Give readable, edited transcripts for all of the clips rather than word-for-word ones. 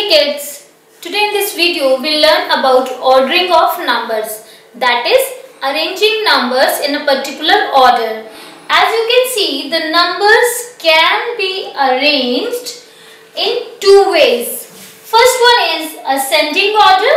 Hey kids, today in this video we'll learn about ordering of numbers, that is arranging numbers in a particular order. As you can see, the numbers can be arranged in two ways. First one is ascending order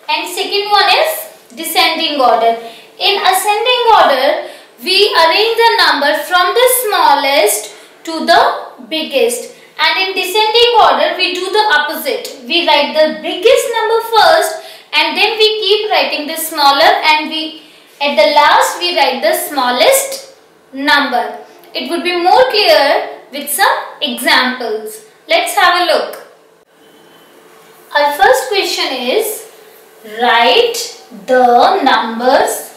and second one is descending order. In ascending order, we arrange the number from the smallest to the biggest. And in descending order, we do the opposite. We write the biggest number first and then we keep writing the smaller, and at the last we write the smallest number. It would be more clear with some examples. Let's have a look. Our first question is, write the numbers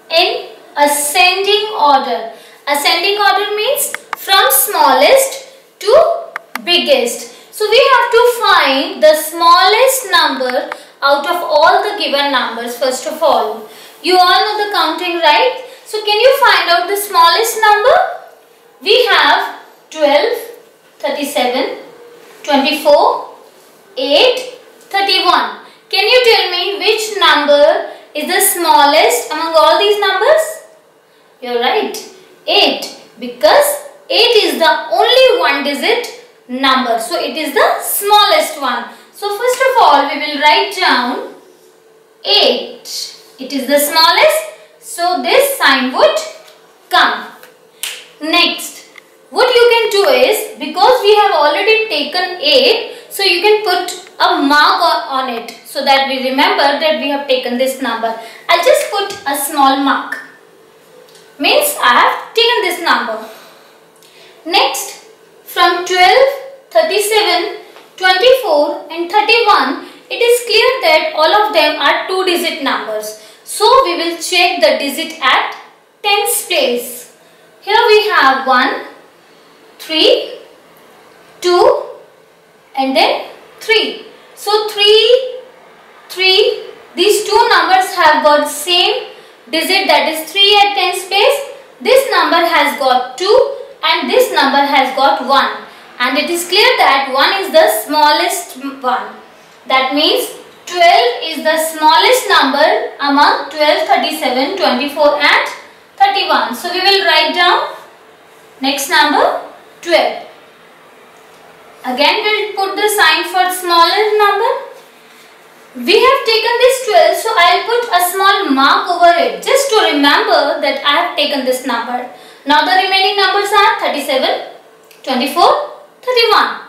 in ascending order. Ascending order means from smallest to biggest. So we have to find the smallest number out of all the given numbers first of all. You all know the counting, right? So can you find out the smallest number? We have 12, 37, 24, 8, 31. Can you tell me which number is the smallest among all these numbers? You're right, 8, because 8 is the only one digit number. So it is the smallest one. So first of all we will write down 8. It is the smallest. So this sign would come. Next, what you can do is, because we have already taken 8, so you can put a mark on it so that we remember that we have taken this number. I'll just put a small mark. Means I have taken this number. Next, from 12, 37, 24 and 31, it is clear that all of them are two-digit numbers. So we will check the digit at tens place. Here we have 1, 3, 2 and then 3. So 3, these two numbers have got same digit, that is 3 at tens place. This number has got 2 and this number has got 1. And it is clear that 1 is the smallest one. That means 12 is the smallest number among 12, 37, 24 and 31. So we will write down next number 12. Again we will put the sign for smaller number. We have taken this 12, so I will put a small mark over it just to remember that I have taken this number. Now the remaining numbers are 37, 24, 31.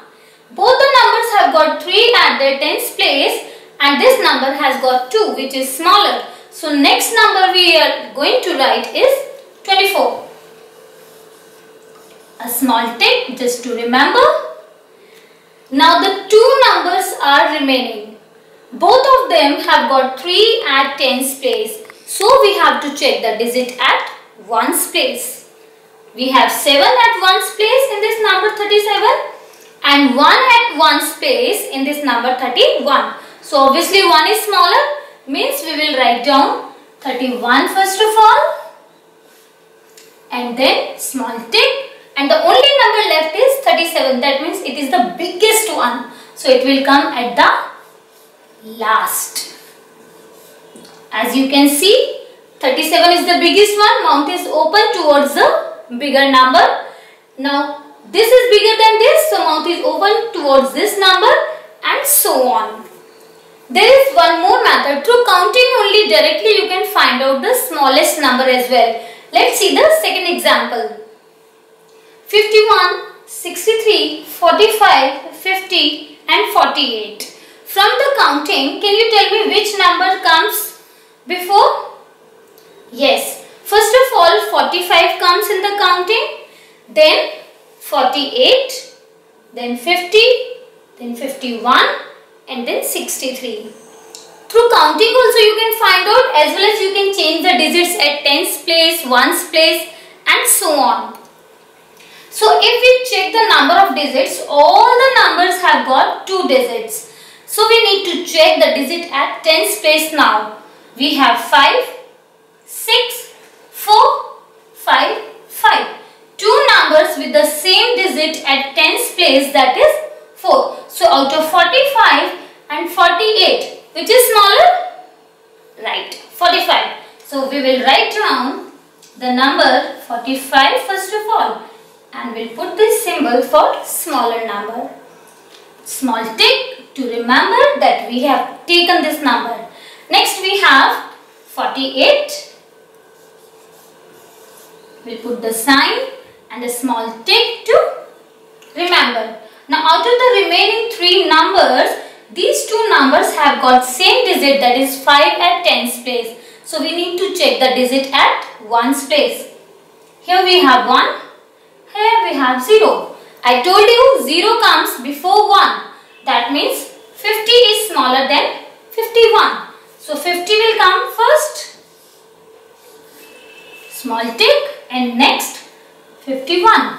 Both the numbers have got 3 at their tens place and this number has got 2, which is smaller. So next number we are going to write is 24. A small tick just to remember. Now the two numbers are remaining. Both of them have got 3 at tens place. So we have to check the digit at ones place. We have 7 at ones place in this number 37 and 1 at ones place in this number 31. So obviously 1 is smaller, means we will write down 31 first of all and then small tick, and the only number left is 37. That means it is the biggest one. So it will come at the last. As you can see, 37 is the biggest one. Mouth is open towards the bigger number. Now this is bigger than this, so mouth is open towards this number and so on. There is one more method. Through counting only directly you can find out the smallest number as well. Let's see the second example. 51, 63, 45, 50 and 48. From the counting, can you tell me which number comes before? Yes. First of all, 45 comes in the counting, then 48, then 50, then 51 and then 63. Through counting also you can find out, as well as you can change the digits at tens place, ones place and so on. So if we check the number of digits, all the numbers have got 2 digits. So we need to check the digit at tens place now. We have 5, 6, 4, 5, 5. Two numbers with the same digit at tens place, that is 4. So out of 45 and 48, which is smaller? Right, 45. So we will write down the number 45 first of all, and we'll put this symbol for smaller number. Small tick to remember that we have taken this number. Next we have 48. We'll put the sign and a small tick to remember. Now out of the remaining 3 numbers, these 2 numbers have got same digit, that is 5 at 10's place. So we need to check the digit at 1's place. Here we have 1, here we have 0. I told you 0 comes before 1. That means 50 is smaller than 51. So 50 will come first. Small tick, and next 51.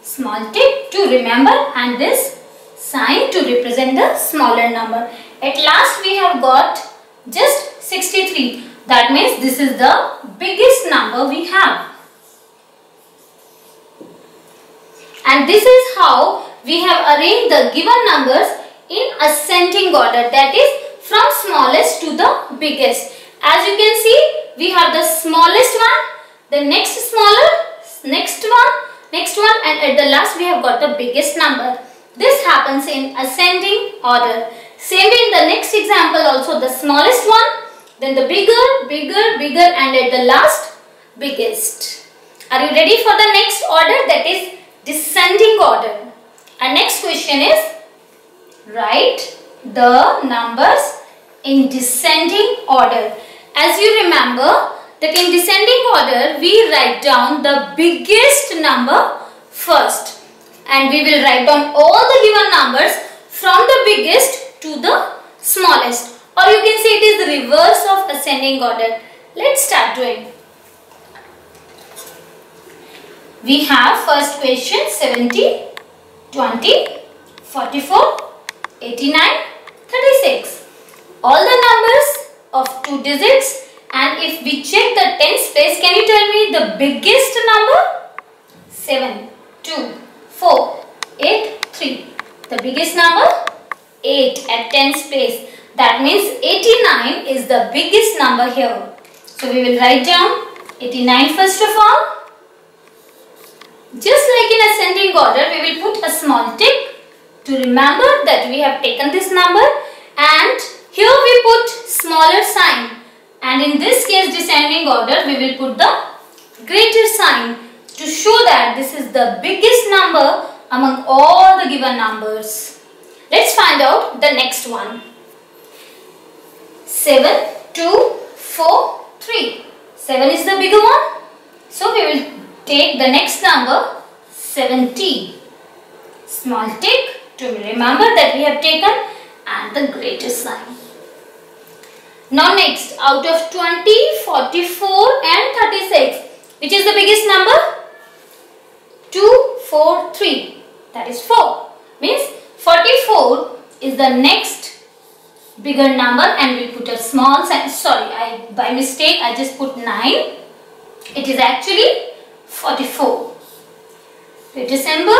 Small tick to remember, and this sign to represent the smaller number. At last we have got just 63. That means this is the biggest number we have. And this is how we have arranged the given numbers in ascending order, that is from smallest to the biggest. As you can see, we have the smallest one, the next smaller, next one, and at the last we have got the biggest number. This happens in ascending order. Same way in the next example also, the smallest one, then the bigger, and at the last biggest. Are you ready for the next order, that is descending order? Our next question is, write the numbers in descending order. As you remember that in descending order we write down the biggest number first, and we will write down all the given numbers from the biggest to the smallest, or you can say it is the reverse of ascending order. Let's start doing. We have first question 70, 20, 44, 89, 36. All the numbers of 2 digits, and if we check the tens place, can you tell me the biggest number? 7, 2, 4, 8, 3. The biggest number? 8 at tens place. That means 89 is the biggest number here. So we will write down 89 first of all. Just like in ascending order, we will put a small tick to remember that we have taken this number, and here we put smaller sign, and in this case descending order we will put the greater sign to show that this is the biggest number among all the given numbers. Let's find out the next one. 7, 2, 4, 3. 7 is the bigger one. So we will take the next number 70. Small tick to remember that we have taken, and the greater sign. Now next, out of 20, 44 and 36, which is the biggest number? 2, 4, 3. That is 4. Means 44 is the next bigger number, and we put a small sign. Sorry, by mistake I just put 9. It is actually 44. Greater symbol.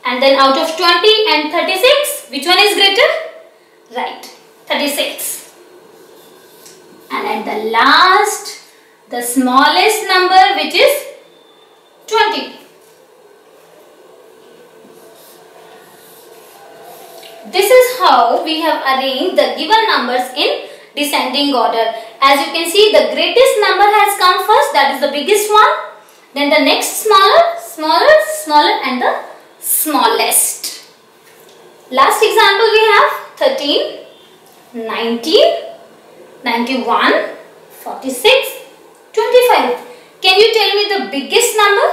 And then out of 20 and 36, which one is greater? Right, 36. And at the last, the smallest number, which is 20. This is how we have arranged the given numbers in descending order. As you can see, the greatest number has come first, that is the biggest one. Then the next smaller, and the smallest. Last example we have 13, 19, 91, 46, 25. Can you tell me the biggest number?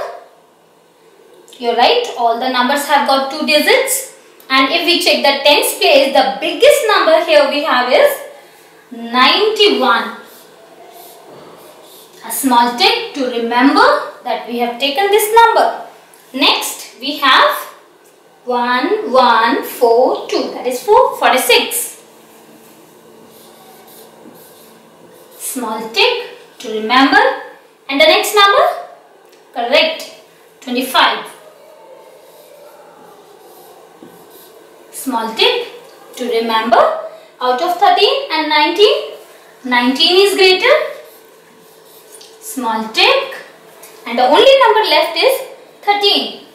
You're right, all the numbers have got 2 digits. And if we check the tens place, the biggest number here we have is 91. A small tick to remember that we have taken this number. Next we have 1, 1, 4, 2. That is 4, 46. Small tick to remember. And the next number? Correct, 25. Small tip to remember, out of 13 and 19, 19 is greater. Small tick, and the only number left is 13.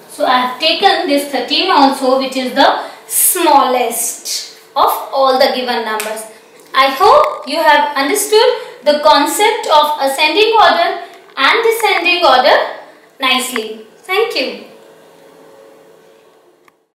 So I have taken this 13 also, which is the smallest of all the given numbers. I hope you have understood the concept of ascending order and descending order nicely. Thank you.